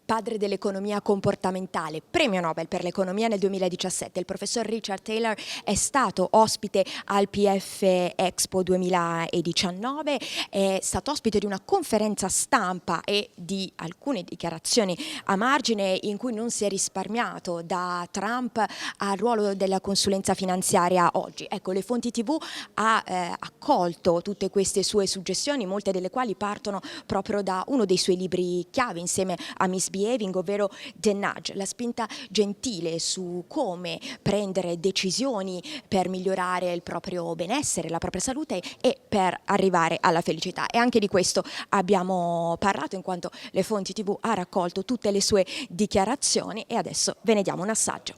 padre dell'economia comportamentale, Premio Nobel per l'economia nel 2017. Il professor Richard Thaler è stato ospite al PF Expo 2019, è stato ospite di una conferenza stampa e di alcune dichiarazioni a margine in cui non si è risparmiato, da Trump al ruolo della consulenza finanziaria oggi. Ecco, le Fonti TV ha accolto tutte queste sue suggestioni, molte delle quali partono proprio da uno dei suoi libri chiave insieme a Misbehaving, ovvero The Nudge, la spinta gentile su come prendere decisioni per migliorare il proprio benessere, la propria salute e per arrivare alla felicità. E anche di questo abbiamo parlato, in quanto le Fonti TV ha raccolto tutte le sue dichiarazioni, e adesso ve ne diamo un assaggio.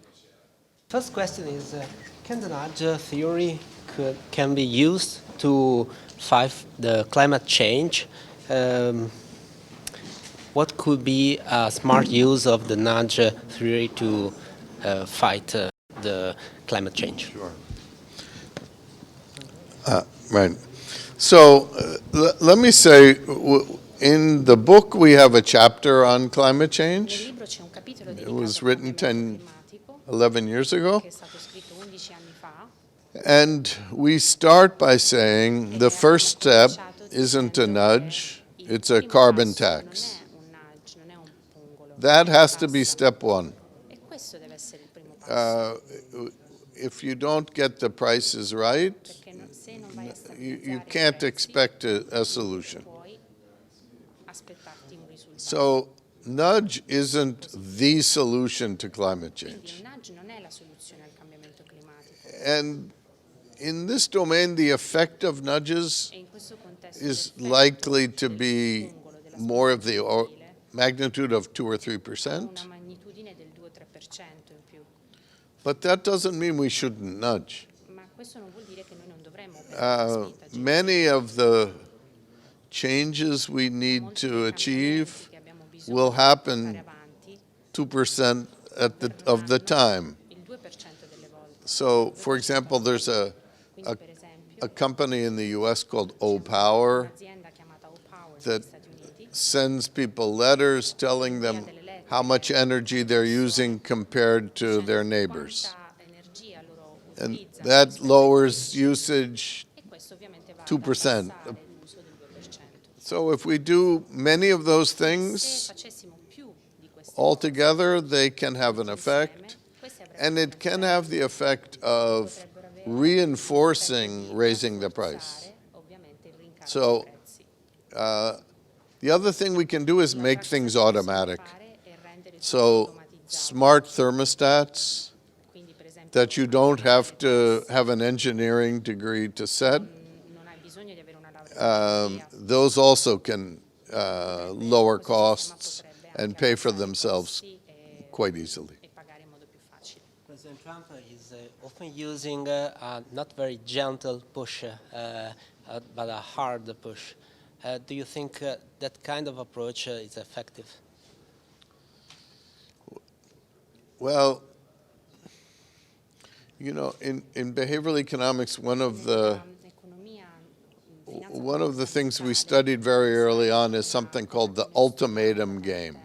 First question is, can the nudge theory can be used to fight the climate change? What could be a smart use of the nudge theory to fight the climate change? Sure. Right. So let me say, in the book we have a chapter on climate change. It was written 11 years ago. And we start by saying the first step isn't a nudge, it's a carbon tax. That has to be step one. If you don't get the prices right, you can't expect a solution. So nudge isn't the solution to climate change. And in this domain, the effect of nudges is likely to be more of the magnitude of 2 or 3%. But that doesn't mean we shouldn't nudge. Many of the changes we need to achieve will happen 2% of the time. So, for example, there's a company in the US called O-Power that sends people letters telling them how much energy they're using compared to their neighbors. And that lowers usage 2%. So if we do many of those things altogether, they can have an effect. And it can have the effect of reinforcing raising the price. So the other thing we can do is make things automatic. So smart thermostats that you don't have to have an engineering degree to set, those also can lower costs and pay for themselves quite easily. President Trump is often using a not very gentle push, but a hard push. Do you think that kind of approach is effective? Well, you know, in behavioral economics, one of the things we studied very early on is something called the ultimatum game.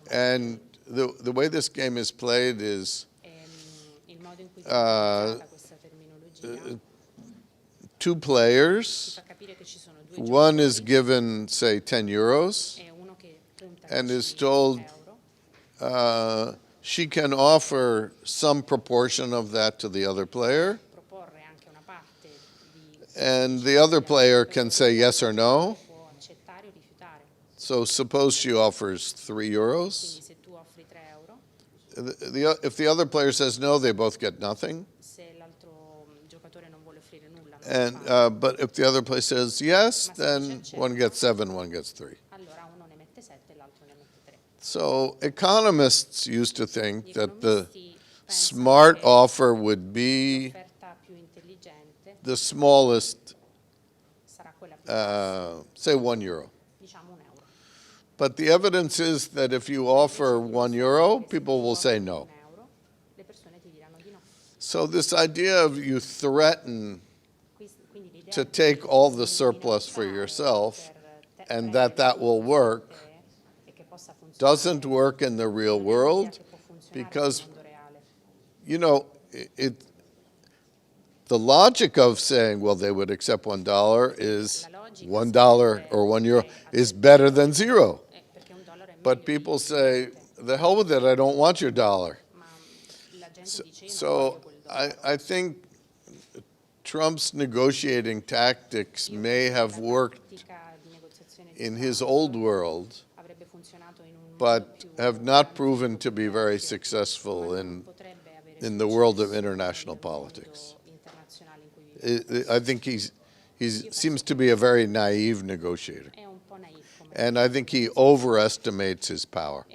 And the way this game is played is two players. One is given, say, 10 euros and is told she can offer some proportion of that to the other player. And the other player can say yes or no. So suppose she offers 3 euros. If the other player says no, they both get nothing. And, but if the other player says yes, then one gets 7, one gets 3. So economists used to think that the smart offer would be the smallest, say 1 euro. But the evidence is that if you offer 1 euro, people will say no. So this idea of you threaten to take all the surplus for yourself and that will work doesn't work in the real world because, you know, the logic of saying, well, they would accept $1 is $1 or €1 is better than zero. But people say, the hell with it, I don't want your dollar. So I think Trump's negotiating tactics may have worked in his old world, but have not proven to be very successful in the world of international politics. I think he seems to be a very naive negotiator. And I think he overestimates his power.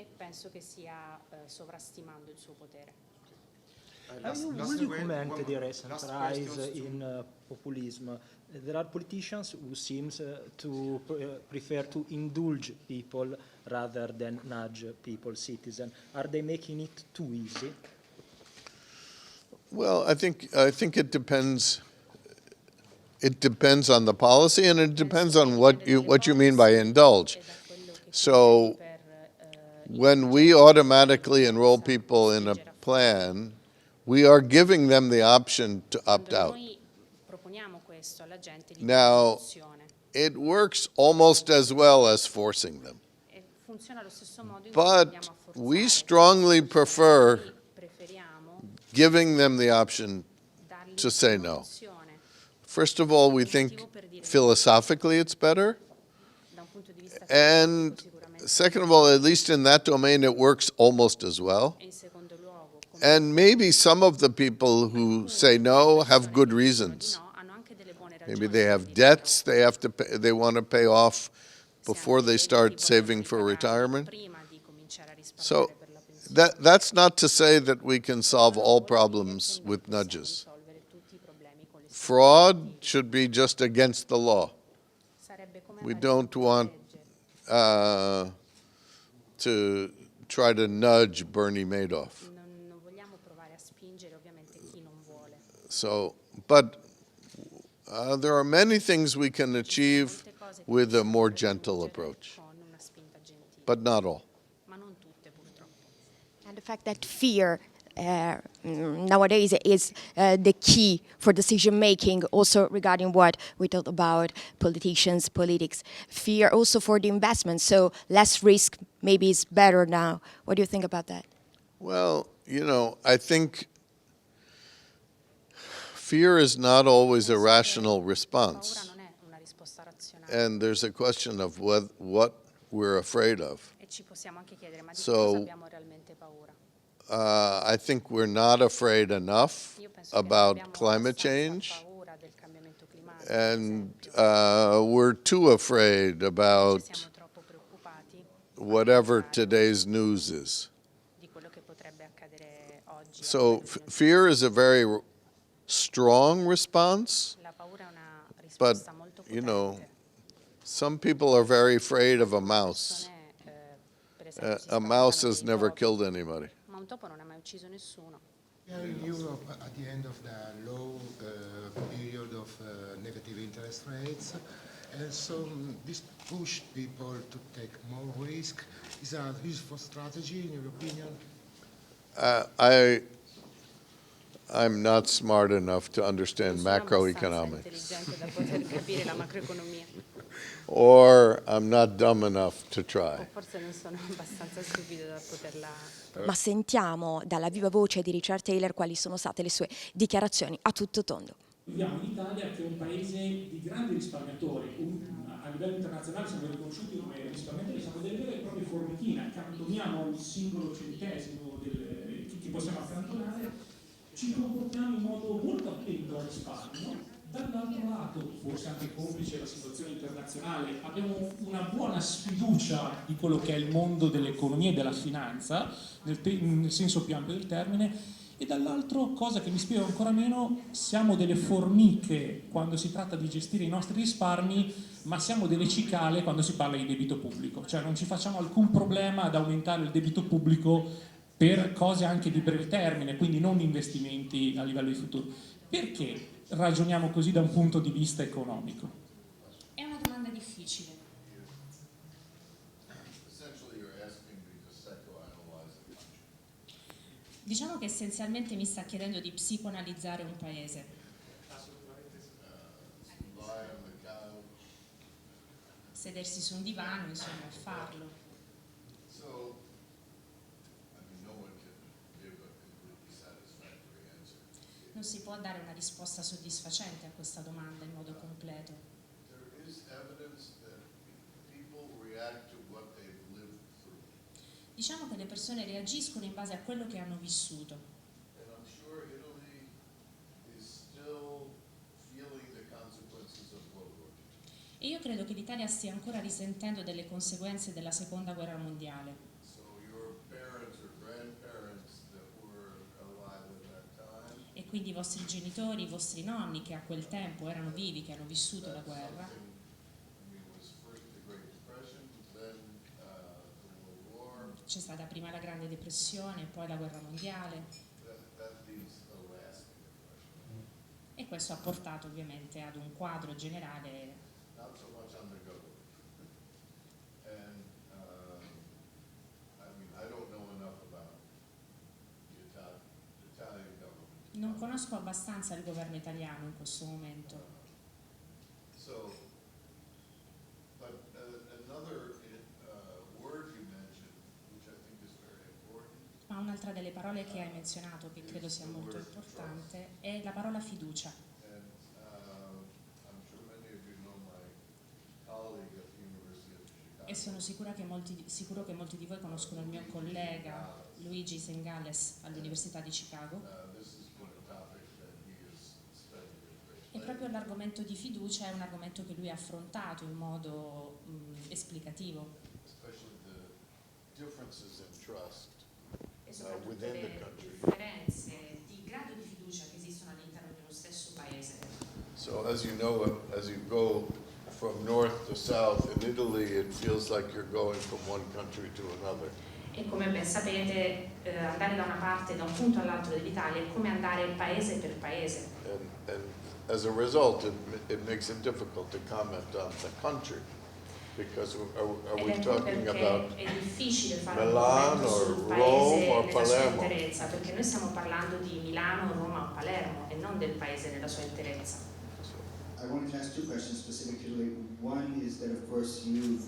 How would you comment the recent rise in populism? There are politicians who seem to prefer to indulge people rather than nudge people, citizens. Are they making it too easy? Well, I think it depends. It depends on the policy, and it depends on what you mean by indulge. So, when we automatically enroll people in a plan, we are giving them the option to opt out. Now, it works almost as well as forcing them. But we strongly prefer giving them the option to say no. First of all, we think philosophically it's better. And second of all, at least in that domain, it works almost as well. And maybe some of the people who say no have good reasons. Maybe they have debts they want to pay off before they start saving for retirement. So that's not to say that we can solve all problems with nudges. Fraud should be just against the law. We don't want to try to nudge Bernie Madoff. So, but there are many things we can achieve with a more gentle approach, but not all. And the fact that fear nowadays is the key for decision making, also regarding what we talked about, politicians, politics. Fear also for the investment, so less risk maybe is better now. What do you think about that? Well, you know, I think fear is not always a rational response. And there's a question of what we're afraid of. So I think we're not afraid enough about climate change, and we're too afraid about whatever today's news is. So fear is a very strong response, but, you know, some people are very afraid of a mouse. A mouse has never killed anybody. Here in Europe, at the end of the low period of negative interest rates, and so this pushed people to take more risk. Is that a useful strategy, in your opinion? I'm not smart enough to understand macroeconomics. Or I'm not dumb enough to try. Ma sentiamo dalla viva voce di Richard Thaler quali sono state le sue dichiarazioni a tutto tondo. Viviamo in Italia, che è un paese di grandi risparmiatori. A livello internazionale siamo riconosciuti come risparmiatori, siamo delle vere e proprie formichine, accantoniamo il singolo centesimo che possiamo accantonare, ci comportiamo in modo molto attento al risparmio. Dall'altro lato, forse anche complice la situazione internazionale, abbiamo una buona sfiducia di quello che è il mondo dell'economia e della finanza, nel senso più ampio del termine, e dall'altro, cosa che mi spiego ancora meno, siamo delle formiche quando si tratta di gestire i nostri risparmi, ma siamo delle cicale quando si parla di debito pubblico, cioè non ci facciamo alcun problema ad aumentare il debito pubblico per cose anche di breve termine, quindi non investimenti a livello di futuro. Perché ragioniamo così da un punto di vista economico? È una domanda difficile. Diciamo che essenzialmente mi sta chiedendo di psicoanalizzare un paese. Sedersi su un divano, insomma, e farlo. Non si può dare una risposta soddisfacente a questa domanda in modo completo. Diciamo che le persone reagiscono in base a quello che hanno vissuto. E io credo che l'Italia stia ancora risentendo delle conseguenze della seconda guerra mondiale. E quindi i vostri genitori, i vostri nonni che a quel tempo erano vivi, che hanno vissuto la guerra. C'è stata prima la Grande Depressione, poi la guerra mondiale. E questo ha portato ovviamente ad un quadro generale. Non conosco abbastanza il governo italiano in questo momento. Ma un'altra delle parole che hai menzionato, che credo sia molto importante, è la parola fiducia. E sono sicuro che molti di voi conoscono il mio collega Luigi Sengales all'Università di Chicago. E proprio l'argomento di fiducia è un argomento che lui ha affrontato in modo esplicativo. E soprattutto le differenze di grado di fiducia che esistono all'interno di uno stesso paese. So as you know, as you go from north to south in Italy, it feels like you're going from one country to another. E come ben sapete, andare da una parte, da un punto all'altro dell'Italia, è come andare paese per paese. And as a result, it makes it difficult to comment on the country. Because are we talking about è difficile fare Milan un commento or sul Rome paese or nella sua Palermo? interezza, perché noi stiamo parlando di Milano, Roma o Palermo e non del paese nella sua interezza. I wanted to ask two questions specific to Italy. One is that, of course, you've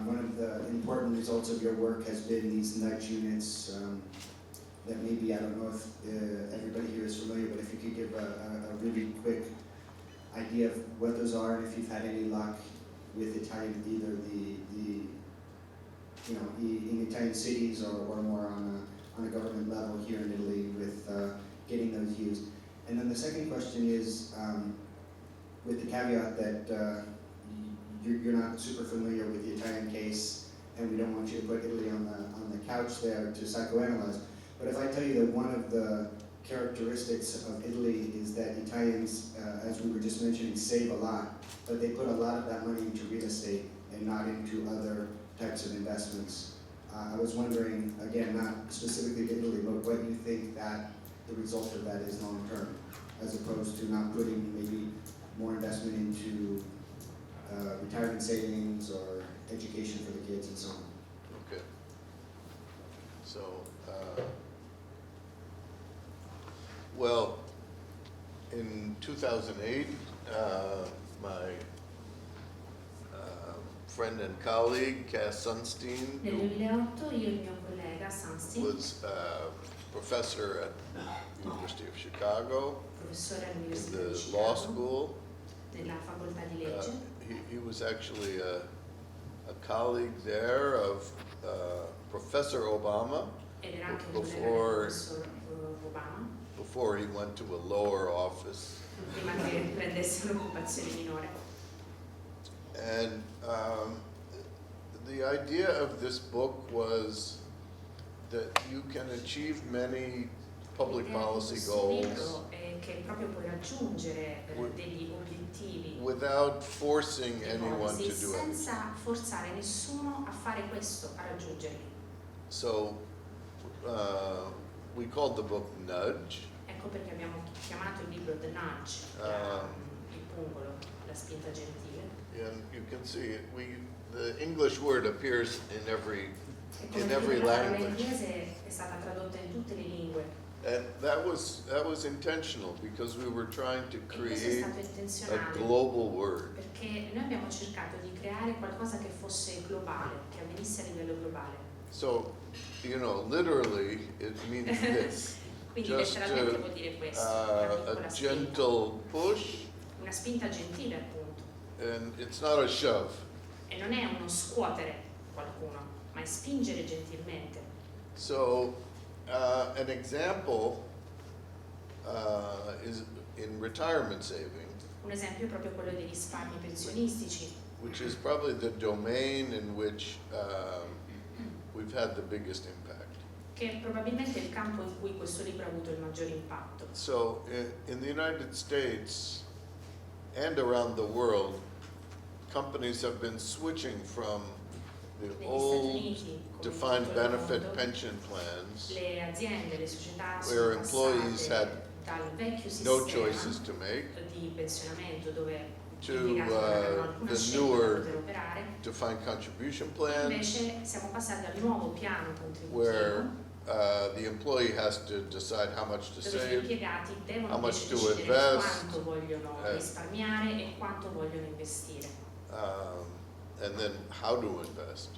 one of the important results of your work has been these nudge units that maybe, I don't know if everybody here is familiar, but if you could give a really quick idea of what those are and if you've had any luck with Italian, either in Italian cities or more on a government level here in Italy with getting those used. And then the second question is, with the caveat that you're not super familiar with the Italian case, and we don't want you to put Italy on the couch there to psychoanalyze. But if I tell you that one of the characteristics of Italy is that Italians, as we were just mentioning, save a lot, but they put a lot of that money into real estate and not into other types of investments. I was wondering, again, not specifically to Italy, but what you think that the result of that is long term, as opposed to not putting maybe more investment into retirement savings or education for the kids and so on. Okay. So, well, in 2008, my friend and colleague, Cass Sunstein, Nel 2008 io e il mio collega Sunstein, was professor at the University of Chicago, professore in all'Università the di law Chicago, school. nella facoltà di legge. He was actually a colleague there of Professor Obama Ed era anche un collega del professor Obama, before he went to a lower office. prima che prendesse un'occupazione minore. And the idea of this book was that you can achieve many public policy goals Libro è che proprio puoi raggiungere degli obiettivi without forcing anyone to do it. senza forzare nessuno a fare questo, a raggiungerli. So we called the book Nudge. Ecco perché abbiamo chiamato il libro The Nudge, il pungolo, la spinta gentile. And you can see it. The English word appears in every E come in every la parola language. inglese è stata tradotta in tutte le lingue. And that was intentional because we were trying to E questo è create stato a intenzionale, global word. perché noi abbiamo cercato di creare qualcosa che fosse globale, che avvenisse a livello globale. So, you know, literally it means this. Quindi Just letteralmente vuol dire questo, una a piccola spinta. gentle push, Una spinta gentile, appunto. and it's not a shove. E non è uno scuotere qualcuno, ma è spingere gentilmente. So, an example is in retirement saving, Un esempio è proprio quello dei risparmi pensionistici, which is probably the domain in which we've had the biggest impact. che è probabilmente il campo in cui questo libro ha avuto il maggiore impatto. So, in the United States and around the world, companies have been switching from the Negli Stati old Uniti, come in defined tutto il benefit mondo, pension plans le aziende, le società where sono employees passate had dal vecchio no sistema choices to make di pensionamento dove gli to impiegati non avevano alcuna the scelta newer per poter operare. defined contribution plans Invece siamo passati al nuovo piano where contributivo the employee has to decide how much to dove gli save, impiegati how devono much invece to decidere invest, quanto vogliono risparmiare e quanto vogliono investire and then how to invest.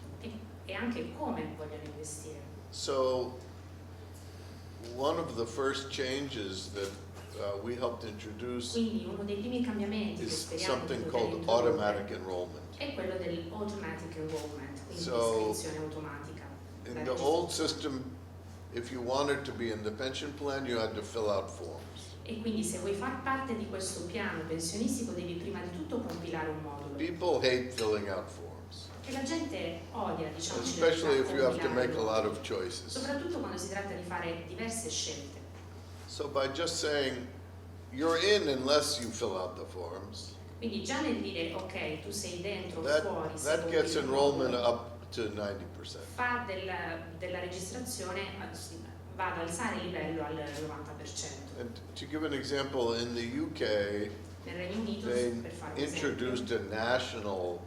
e anche come vogliono investire. So, one of the first changes that we helped introduce Quindi uno dei primi cambiamenti che is speriamo di something poter called introdurre automatic enrollment. è quello dell'automatic enrollment, quindi So, l'iscrizione automatica. In la the old registrazione. system, if you wanted to be in the pension plan, you had to fill out forms. E quindi se vuoi far parte di questo piano pensionistico devi prima di tutto compilare un modulo. People hate filling out forms, E la gente odia, diciamo, especially if you have to make a lot of choices. soprattutto quando si tratta di fare diverse scelte. So by just saying, you're in unless you fill out the forms, Quindi già nel dire ok, tu sei dentro o that, fuori, se that vuoi gets il enrollment modulo, up to 90%. fa della registrazione, va ad alzare il livello al 90%. And to give an example, in the UK, Nel Regno Unito, they per fare un esempio, introduced a national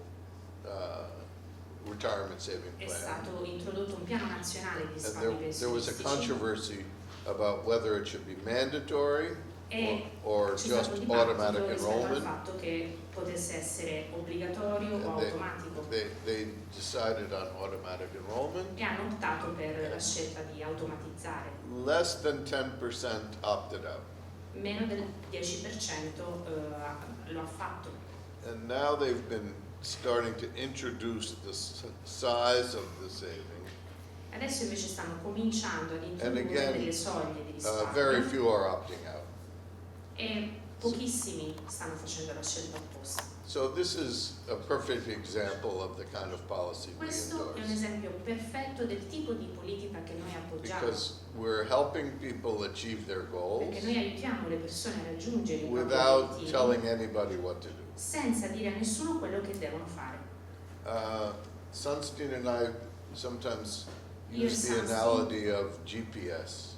retirement saving è plan. stato introdotto un piano nazionale di And risparmi there was a pensionistici controversy about whether it should be mandatory e or c'è just stato un automatic dibattito rispetto al enrollment. fatto che potesse essere obbligatorio o And automatico they decided on automatic enrollment. e hanno optato per la scelta di automatizzare. Less than 10% opted out. Meno del 10% lo ha fatto. And now they've been starting to introduce the size of the saving. Adesso invece stanno cominciando ad And introdurre again, delle soglie di very risparmio few are opting out. e pochissimi stanno facendo la scelta opposta. So this is a perfect example of the kind of policy we Questo è un endorse. esempio perfetto del tipo di politica che noi appoggiamo, Because we're helping people achieve their goals perché noi aiutiamo le persone a raggiungere i propri without obiettivi telling anybody what to do. senza dire a nessuno quello che devono fare. Sunstein and I sometimes Io e use the Sunstein analogy of GPS.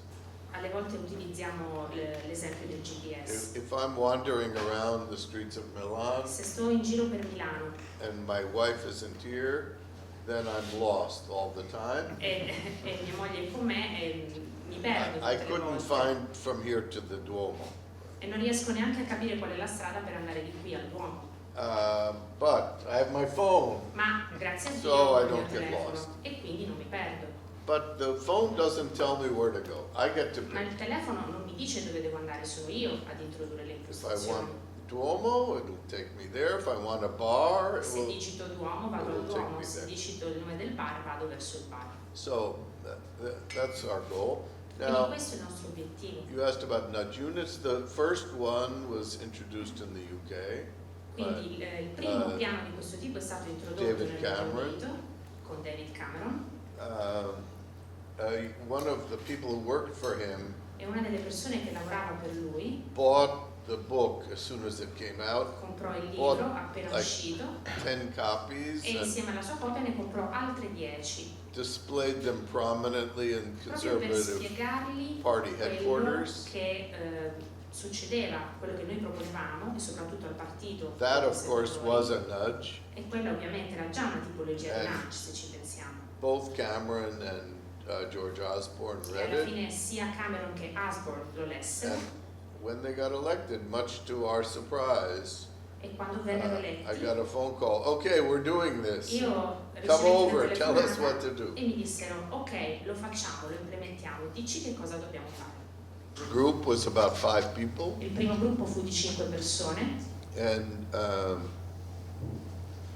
alle volte utilizziamo l'esempio del GPS. If I'm wandering around the streets of Milan Se sto in giro per Milano and my wife isn't here, then I'm lost all the time. e mia moglie è con me e mi perdo I tutte le couldn't volte find from here to the Duomo. e non riesco neanche a capire qual è la strada per andare di qui al Duomo. But I have my phone. Ma grazie a Dio So ho I il mio don't get telefono lost. e quindi non mi perdo. But the phone doesn't tell me where to go. I get to Ma pick. il telefono non mi dice dove devo andare, sono io ad introdurre le If I impostazioni. want Duomo, it'll take me there. If I want a bar, it Se will. digito Duomo vado it al will take Duomo, me se there. digito il nome del bar vado verso il bar. So that's our goal. Quindi Now, questo è il nostro obiettivo. you asked about nudge units. The first one was introduced in the UK. Quindi il primo piano di questo tipo è stato introdotto David nel Cameron. Regno Unito con David Cameron One of the people who worked for him e una delle persone che lavorava per lui bought the book as soon as it came out, comprò il Bought, libro appena like, uscito 10 copies, e and insieme alla sua copia ne comprò altre 10 displayed them prominently in proprio per conservative spiegargli party quello headquarters. che succedeva, quello che noi proponevamo e soprattutto al partito That, of course, conservatore. was a nudge. E quella ovviamente era già una tipologia di And- nudge, se ci pensiamo. both Cameron and George Osborne E read alla it. fine sia Cameron che Osborne lo lessero. And when they got elected, much to our surprise, E quando vennero I eletti, got a phone call. Okay, we're doing this. io Come ricevetti over, una tell us what telefonata to do. e mi dissero: ok, lo facciamo, lo implementiamo, dici che cosa dobbiamo fare. The group was about 5 people, Il primo gruppo fu di 5 persone and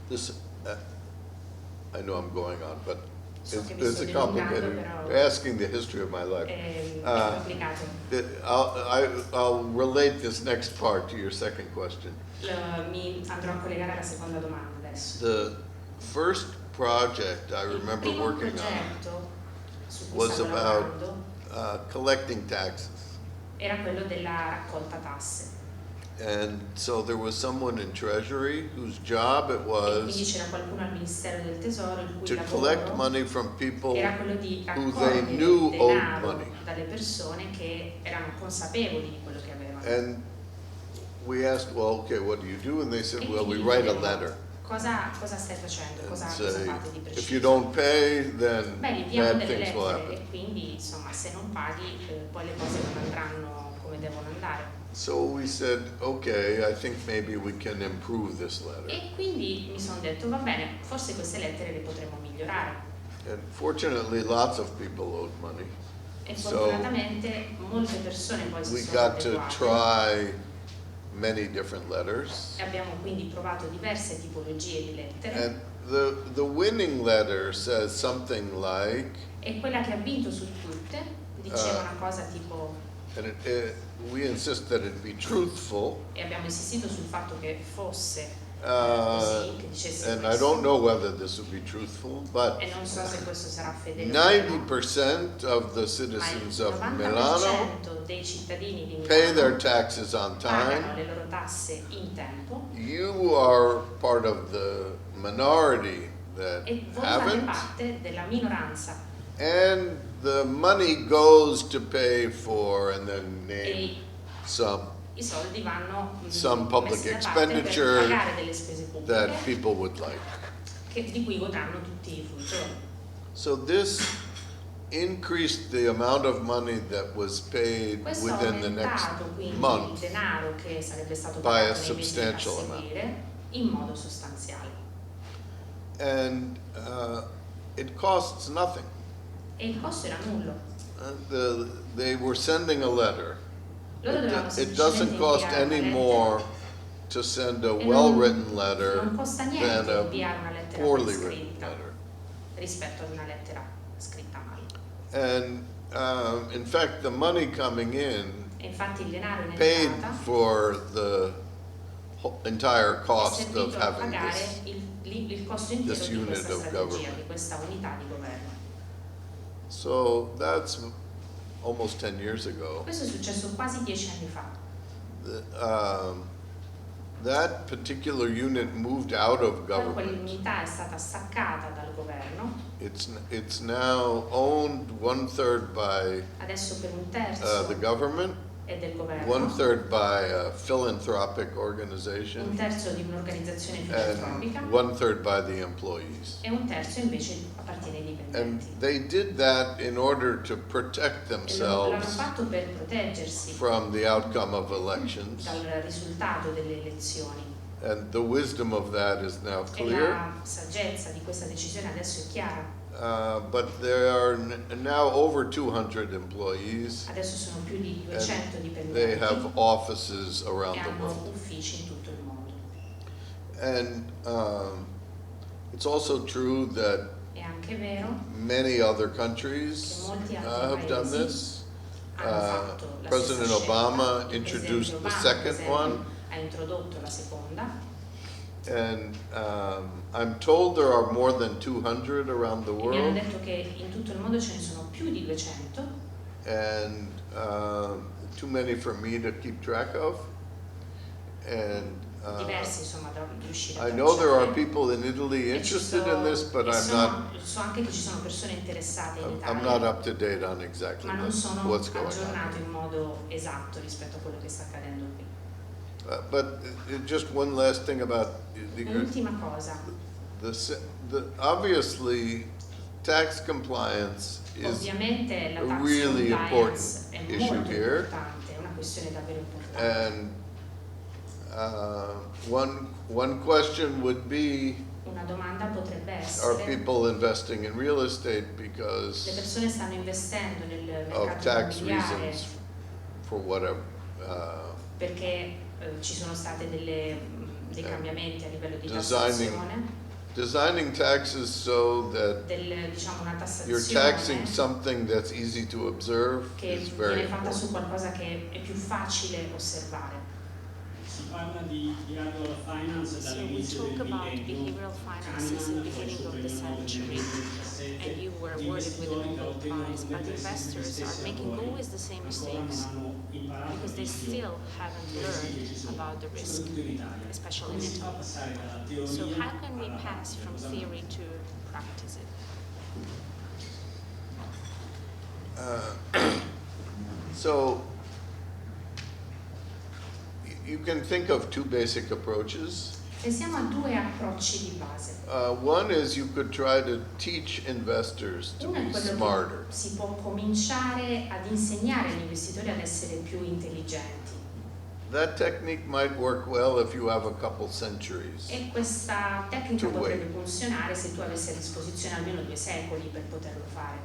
this. I know I'm going on, but So che mi it's sto a dilungando, complicated. però- You're asking the history of my life. è complicato. I'll relate this next part to your second question. Mi andrò a collegare alla seconda domanda adesso. The first project I Il remember primo working on progetto su cui was stavo about lavorando collecting taxes. era quello della raccolta tasse. And so there was someone in Treasury whose job it E quindi was c'era qualcuno al Ministero del Tesoro il cui to collect lavoro money from people era quello di who they raccogliere knew owed denaro money. dalle persone che erano consapevoli di quello che avevano. And we asked, well, okay, what do you do? And they said, E well, we quindi write a chiedevano, letter cosa stai facendo? and Cosa say, fate di if preciso? you don't pay, then Beh, gli diamo bad delle things will lettere happen. e quindi insomma se non paghi poi le cose non andranno come devono andare. So we said, okay, I think maybe we can improve this letter. E quindi mi sono detto va bene, forse queste lettere le potremo migliorare. And fortunately, lots of people owed money. E So fortunatamente molte persone poi si we sono got to adeguate try many different letters. e abbiamo quindi provato diverse tipologie di lettere. And the winning letter says something like, E quella che ha vinto su tutte diceva una cosa tipo, and we insist that it be truthful, e abbiamo insistito sul fatto che fosse uh, così, che dicesse and I questo. don't know whether this would be truthful, but E non so se questo sarà fedele o meno, 90% of the ma il citizens of 90% Milano dei cittadini di pay their Milano taxes on pagano time. le loro tasse in tempo You are part of the minority that e voi fate haven't, parte della minoranza and the money goes to pay for, and then name e some i soldi vanno Some public messi da parte per expenditure pagare delle spese that pubbliche people would like. di cui godranno tutti i fruitori. So this increased the amount of money that was paid Questo ha within the next aumentato quindi il month denaro che sarebbe stato by a pagato nei mesi a substantial amount. seguire in modo sostanziale. and it costs nothing. E il costo era nullo. They were sending a letter. Loro dovevano It doesn't semplicemente cost inviare una any lettera. more to send a E well-written letter non costa than niente a inviare una lettera poorly ben written scritta letter. rispetto ad una lettera scritta male. And in fact, the money coming in E infatti il denaro in paid entrata for the entire è cost of servito a having pagare this. il costo intero this di unit questa of strategia, government. di questa unità di governo. So that's almost 10 years ago. Questo è successo quasi 10 anni fa. That particular unit moved out of Poi government. quell'unità è stata staccata dal governo, It's now owned 1/3 by adesso per un terzo the government, è del governo, 1/3 by a philanthropic un organization, terzo di un'organizzazione and filantropica 1/3 by the employees. e un terzo invece appartiene ai And dipendenti. they did that in order to protect E l'hanno themselves fatto per proteggersi from the outcome of elections. dal risultato delle elezioni. And the wisdom of that is now E clear. la saggezza di questa decisione adesso è chiara. But there are now over 200 employees, Adesso sono più di 200 they dipendenti have offices around e the hanno world. uffici in tutto il mondo. And it's also true that È anche vero many other countries che molti altri have done paesi this. hanno fatto la President stessa scelta. Obama Il introduced presidente the Obama, second per esempio, one. ha introdotto la seconda And I'm told there are more than 200 around the e mi hanno world. detto che in tutto il mondo ce ne sono più di 200 And too many for me to keep track of. And diversi insomma da riuscire a I know there are tracciare. people in Italy E ci interested sono- in this, but e I'm sono- not. so anche che ci sono persone interessate in I'm not Italia, up to date on exactly ma non sono what's going aggiornato on. in modo esatto rispetto a quello che sta accadendo qui. But just one last thing about Un'ultima cosa, obviously tax compliance is Ovviamente la a tax really compliance important è issue molto here. importante, è una questione davvero importante. And one question would be, Una domanda potrebbe are essere: people investing in real estate le because persone stanno investendo nel of mercato tax immobiliare reasons for whatever? perché ci sono state dei cambiamenti a livello di Designing tassazione, Designing taxes so that diciamo una you're taxing tassazione something that's easy to observe che is very viene fatta su important. qualcosa che è più facile osservare. Si parla di behavioral finance So we dall'inizio talk del about millennio. behavioral finance since the beginning of the century, and you were awarded with the Nobel Prize, but investors are making always the same mistakes because they still haven't learned about the risk, especially in Italy. So how can we pass from theory to practice it? So you can think of two basic approaches. Pensiamo a due approcci di base. One is you could try to teach investors to Uno è be quello smarter. che si può cominciare ad insegnare agli investitori ad essere più intelligenti. That technique might work well if you have a couple centuries. E questa tecnica To potrebbe wait. funzionare se tu avessi a disposizione almeno 2 secoli per poterlo fare.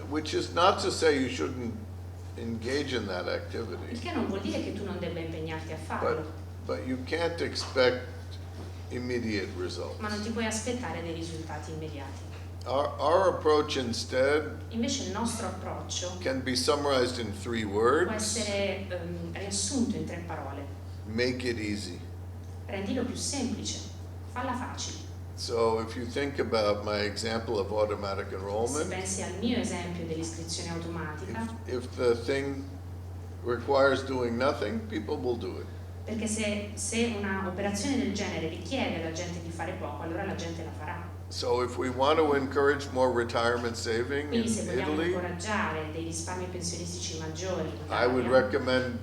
Which is not to say you shouldn't engage in that Il activity, che non vuol dire che tu non debba impegnarti a farlo, but you can't expect immediate results. ma non ti puoi aspettare dei risultati immediati. Our approach instead Invece il nostro approccio can be summarized in 3 può words. essere riassunto in 3 parole. Make it easy. Rendilo più semplice, falla facile. So if you think about my example of automatic Se enrollment, pensi al mio esempio dell'iscrizione automatica, if the thing requires doing nothing, people will do it. perché se una operazione del genere richiede alla gente di fare poco, allora la gente la farà. So if we want to encourage more retirement saving in Quindi se vogliamo Italy, incoraggiare dei risparmi pensionistici maggiori in I would Italia, recommend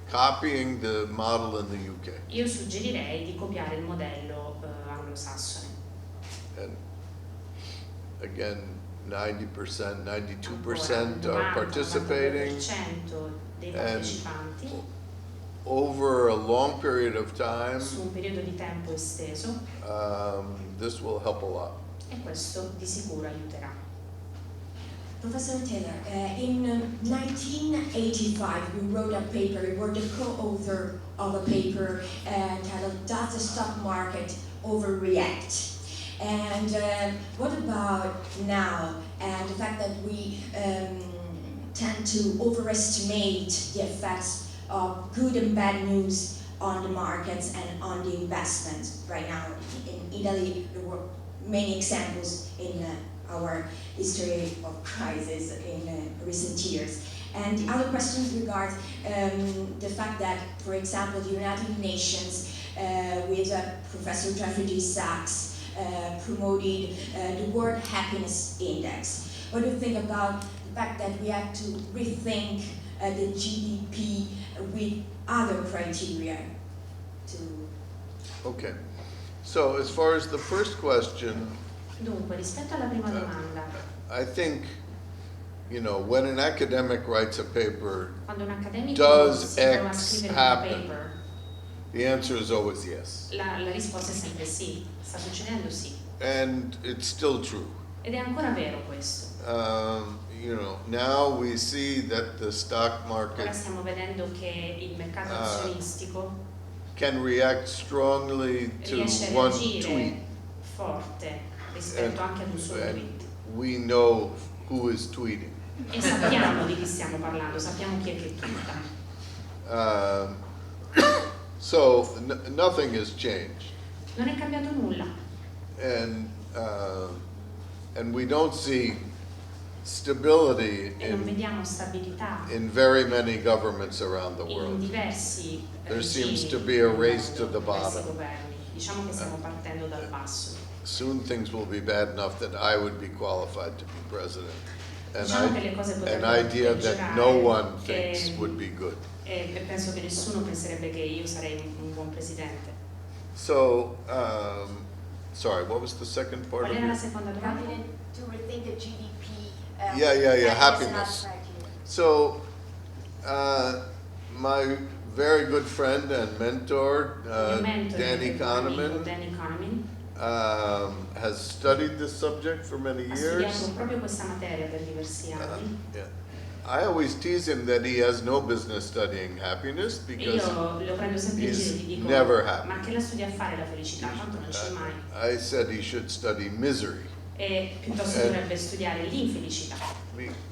copying the model in the UK. io suggerirei di copiare il modello anglosassone. And again, 90%, 92% Ancora, are participating. 92% dei and partecipanti over a long period of time, su un periodo di tempo esteso, this will help a lot. e questo di sicuro aiuterà. Professor Thaler, in 1985 you wrote a paper, you were the co-author of a paper titled Does the Stock Market Overreact? And what about now and the fact that we tend to overestimate the effects of good and bad news on the markets and on the investments? Right now in Italy there were many examples in our history of crisis in recent years. And the other questions regard the fact that, for example, the United Nations with Professor Jeffrey D. Sachs promoted the World Happiness Index. What do you think about the fact that we have to rethink the GDP with other criteria to... Okay. So as far as the first question, Dunque, rispetto alla prima domanda, I think, when an academic writes a paper, quando un accademico Does si trova a X scrivere happen? un paper, the answer is always yes. la risposta è sempre sì, sta succedendo sì. And it's still true. Ed è ancora vero questo. Now we see that the stock Ora market stiamo vedendo che il mercato azionistico can react strongly to riesce a one reagire tweet. forte rispetto anche ad un solo And tweet. we know who is tweeting. E sappiamo di chi stiamo parlando, sappiamo chi è che twitta. So nothing has changed. Non è cambiato nulla And we don't see stability e non vediamo stabilità in very many governments around the in world. diversi There regimi seems to be a race to the diversi bottom. governi. Diciamo che stiamo partendo dal basso. Soon things will be bad enough that I would be qualified to be president. Diciamo che le cose An potrebbero idea that no one peggiorare, thinks would be good. E penso che nessuno penserebbe che io sarei un buon presidente. So Sorry, what was the second part Qual of era la your? seconda domanda? To rethink the GDP. Yeah, happiness. So, my very good friend and mentor, Il mentore Danny del amico Kahneman, Danny Kahneman has studied this subject for many ha years. studiato proprio questa materia per diversi anni. Yeah. I always tease him that he has no business studying happiness E because io lo prendo sempre in giro e he's gli dico: never happy. ma che la studia a fare la felicità? Tanto non c'è mai. I said he should study misery. E piuttosto dovrebbe studiare l'infelicità.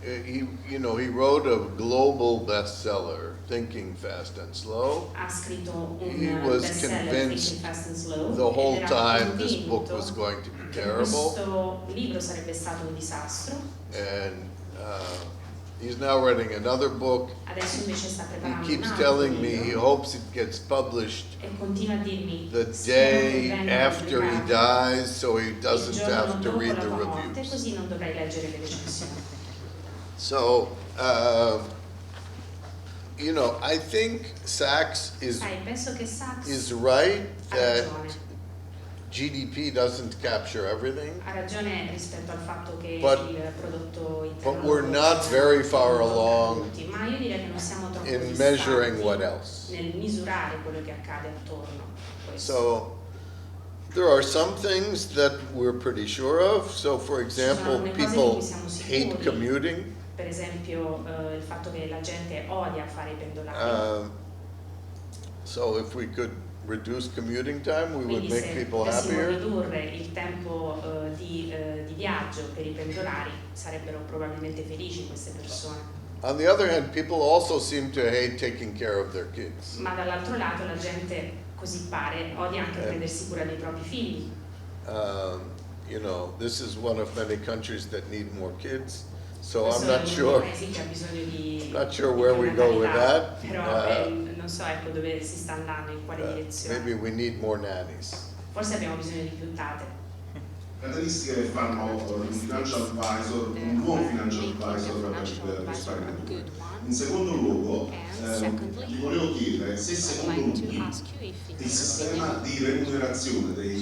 He wrote a global bestseller, Thinking Fast and Slow. Ha scritto He un was bestseller, convinced Thinking Fast and Slow, the whole ed era time this book convinto was going to be che terrible, questo libro sarebbe stato un disastro. and he's now writing another book. Adesso invece sta He preparando un keeps altro telling me he libro hopes it gets published e continua a dirmi the spero che day venga after he pubblicato dies, so he il doesn't giorno have to dopo read la the tua morte, reviews. così non dovrai leggere le recensioni. So, I think Sachs Sai, penso che Sachs is right ha that ragione. GDP doesn't capture everything, Ha ragione rispetto al fatto che But- il prodotto interno but we're not very far non tocca along tutti, ma io direi che non siamo troppo in distanti measuring what else. nel misurare quello che accade attorno a questo. So, there are some things that we're pretty sure of. So, for example, alcune cose di people cui siamo hate sicuri. commuting. Per esempio il fatto che la gente odia fare i pendolari. So, if we could reduce commuting time, we would Quindi make se people potessimo happier. ridurre il tempo di viaggio per i pendolari, sarebbero probabilmente felici queste persone. On the other hand, people also seem to hate taking care of their kids. Ma dall'altro lato la gente, così pare, odia anche prendersi cura dei propri figli. This is one of many countries that need more kids. So Questo I'm è not uno sure. dei paesi che ha bisogno di Not sure where we go with natalità, that. però non so ecco dove si sta andando, in quale direzione. Maybe we need more nannies. Forse abbiamo bisogno di più tate. Caratteristiche che fanno un financial advisor, un buon financial advisor per il risparmiatore. In secondo luogo, vi volevo chiedere se secondo lui il sistema di remunerazione dei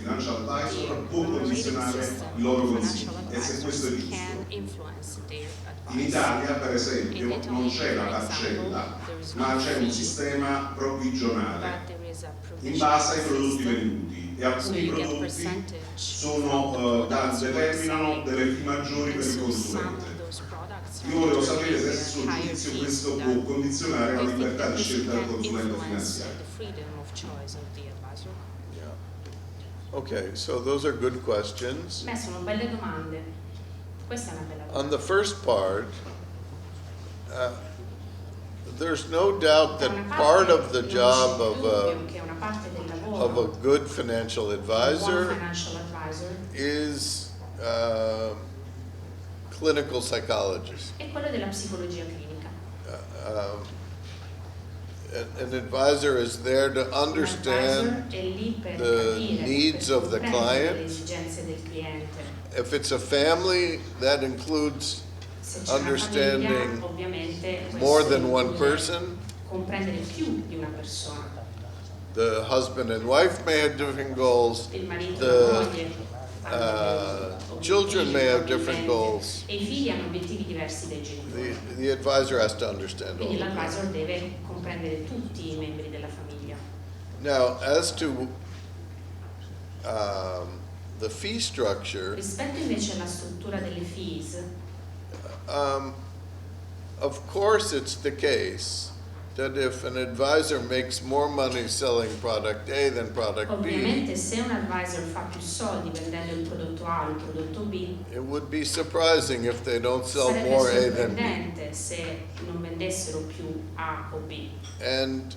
financial advisor può condizionare i loro consigli e se questo è giusto. In Italia, per esempio, non c'è la parcella, ma c'è un sistema provvigionale in base ai prodotti venduti e alcuni prodotti determinano delle fee maggiori per il consumente. Io volevo sapere se a suo giudizio questo può condizionare la libertà di scelta del consulente finanziario. Yeah. Okay, so those are good questions. Beh, sono belle domande. Questa è una bella domanda. On the first part, there's no doubt that part of the job of a good financial advisor is clinical psychologist. è quello della psicologia clinica. An advisor is there to Un understand advisor è lì per the capire, needs per of the comprendere le client. esigenze del cliente. If it's a family, that includes Se c'è una understanding famiglia, ovviamente questo more than one include person. comprendere più di una persona. The husband and wife may have different goals. Il marito e la The moglie hanno children may have different probabilmente, goals. e i figli hanno obiettivi diversi dai genitori. The advisor has to understand all Quindi of that. l'advisor deve comprendere tutti i membri della famiglia. Now, as to the fee structure, Rispetto invece alla struttura delle fees, of course it's the case that if an advisor makes more money selling product A than product B, ovviamente se un advisor fa più soldi vendendo il prodotto A o il prodotto B, it would be surprising if they don't sell sarebbe more A than B. sorprendente se non vendessero più A o B. And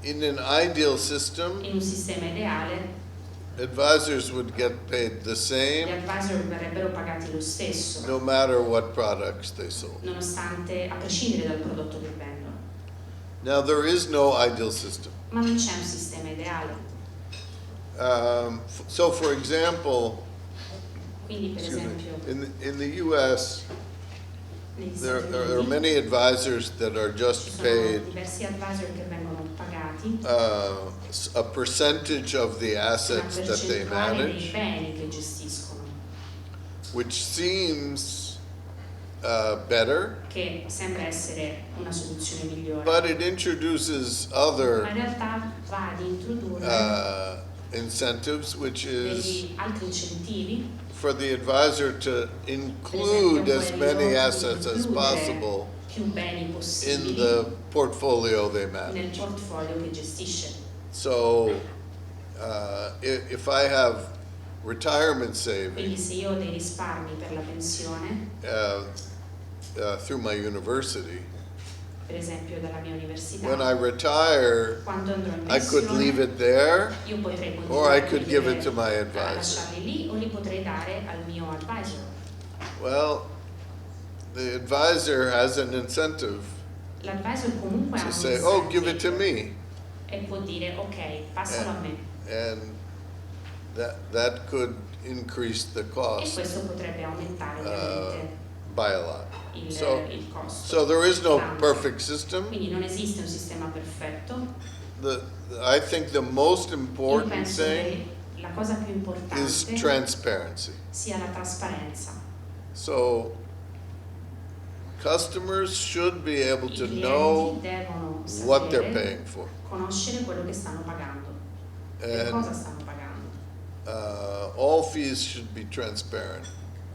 in an ideal system, In un sistema ideale advisors would get paid the gli same advisor verrebbero pagati lo stesso, no matter what products they sold. nonostante, a prescindere dal prodotto che vendono. Now, there is no ideal system. Ma non c'è un sistema ideale. So, for example, Quindi per excuse me, esempio in the U.S., negli there Stati are Uniti many advisors that are ci just sono paid diversi advisor che vengono pagati a percentage of the una assets that they percentuale dei manage, beni che gestiscono, which seems better, che sembra essere una soluzione migliore, but it introduces ma in other realtà va ad introdurre incentives, which is degli altri incentivi, for the advisor to include as many assets as possible più beni in possibili the portfolio they nel manage. portfolio che gestisce. So if I have retirement Quindi savings se io ho dei risparmi per la pensione, through my university, per esempio dalla mia università, when I retire, quando andrò in I could leave pensione, it there, io potrei or I continuare could give it to my a advisor. lasciarli lì o li potrei dare al mio advisor. Well, the advisor has an incentive L'advisor comunque ha to un say, oh, give it to incentive me. e può dire ok, passalo a me, And that could increase the e cost questo potrebbe aumentare ovviamente by a lot. il costo. So there is no Tanto. perfect system. Quindi non esiste un sistema perfetto. I think the most Io important penso thing che la cosa più is importante transparency. sia la trasparenza. So customers should be able I to clienti know devono what they're sapere, paying for. conoscere quello che stanno pagando, e cosa And stanno pagando. all fees should be transparent.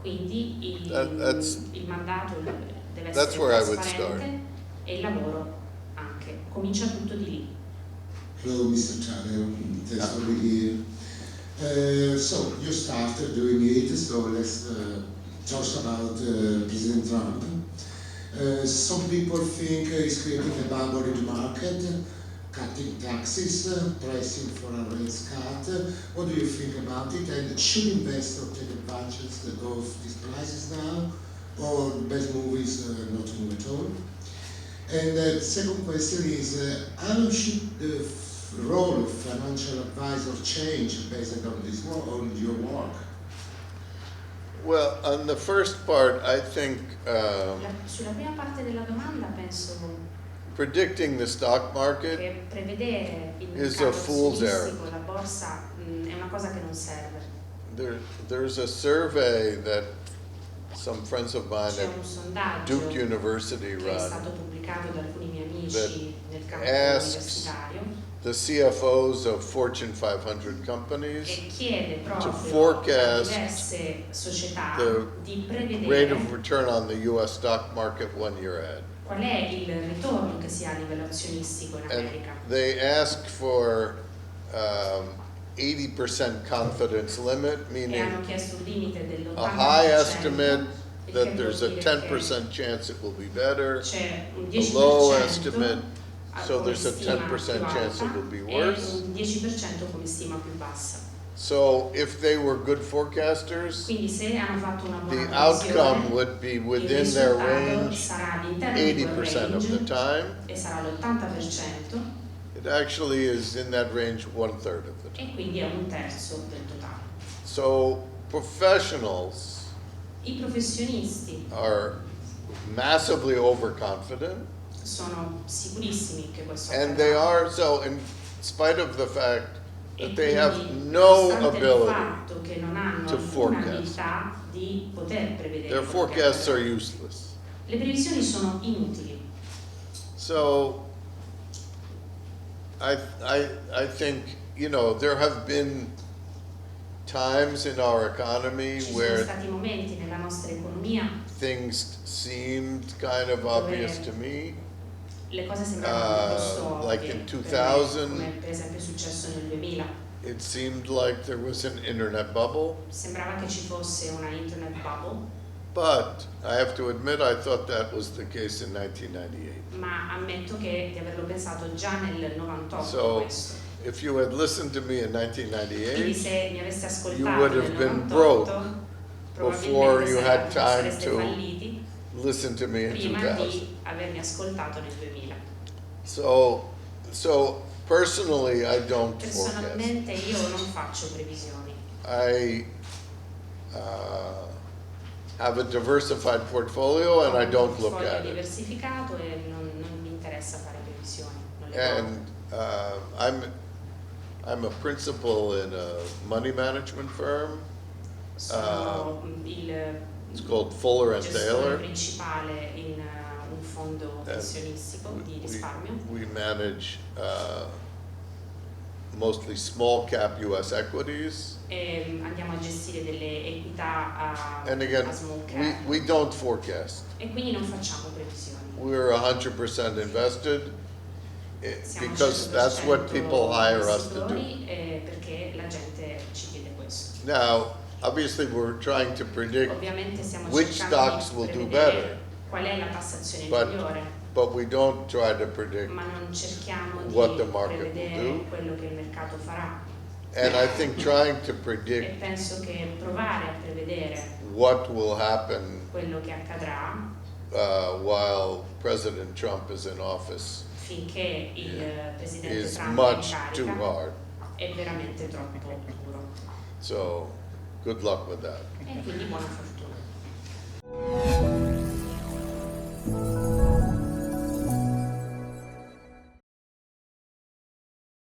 Quindi that's il mandato deve that's essere where I would trasparente e il lavoro anche. Comincia tutto di lì. Hello, Mr. Thaler. Thanks for being here. So you started doing it, so let's talk about President Trump. Some people think he's creating a bubble in the market, cutting taxes, pressing for a rate cut. What do you think about it? And should investors take advantage of these prices now, or the best move is not to move at all? And the second question is, how should the role of financial advisor change based on this on your work? Well, on the first part, I think Sulla prima parte della domanda penso predicting the stock market che prevedere il is a mercato fool's azionistico, la borsa, è una cosa che non serve. there's a survey that some friends of mine C'è at un sondaggio Duke University che è stato run pubblicato da alcuni miei that amici nel campo asks universitario the CFOs of Fortune 500 companies e chiede to proprio a forecast diverse società the di rate prevedere of return on the US stock market 1 year ahead. qual è il ritorno che si ha a livello azionistico in And America. they ask for 80% confidence limit, E meaning hanno chiesto un limite dell'80%, a high estimate il che that vuol there's a dire 10% chance it will be better, c'è un a 10% low estimate, so come there's a stima 10% più chance alta it will be e worse. un 10% come stima più bassa. So if they were good forecasters, Quindi se hanno fatto una the buona outcome previsione, would be il within their risultato range sarà all'interno di quel 80% of the range time. e sarà l'80%, It actually is in that range 1/3 of the time. e quindi è un terzo del totale. So professionals I professionisti are massively overconfident, sono sicurissimi che questo and they accadrà. are, so in spite of the fact E that they have quindi, no nonostante il ability, fatto che non hanno to alcuna forecast. abilità di poter prevedere their quello che forecasts are accadrà. useless. Le previsioni sono inutili. So I think, you know, there have been times in our economy Ci sono where stati momenti nella nostra economia things seemed kind of obvious to me. le cose sembravano piuttosto like ovvie in per me, 2000. come per esempio è successo nel 2000. It seemed like there was an internet bubble, Sembrava che ci fosse una internet bubble, but I have to admit I thought that was the case in 1998. ma ammetto di averlo pensato già nel 98 So questo. if you had listened to me in Quindi 1998, se mi aveste you ascoltato would nel have been 98, before probabilmente you had time sareste to falliti listen to me in prima 2000. di avermi ascoltato nel 2000. So personally, I don't forecast. Personalmente io non faccio previsioni. I have a diversified portfolio and I don't look Ho un at portfolio it. diversificato e non mi interessa fare previsioni, non And I'm a principal in a money management firm. Sono It's called Fuller and gestore Thaler. principale in un fondo pensionistico di risparmio. We manage mostly small cap US equities. E andiamo a gestire delle equità And again, a small cap we don't forecast. e quindi non facciamo previsioni. We're 100% invested Siamo because that's what 100% people hire us to do. investitori, perché la gente ci chiede questo. Now, obviously, we're trying to predict Ovviamente stiamo which cercando stocks di will do prevedere better, qual è la tassazione but migliore, but we don't try to predict. ma non cerchiamo di what the market will prevedere do. quello che il mercato farà. And I think trying to E predict penso che provare a prevedere what will happen quello che accadrà while President Trump is in office finché il presidente is Trump è in much too carica hard. è veramente troppo duro. So, good luck with that. E quindi buona fortuna.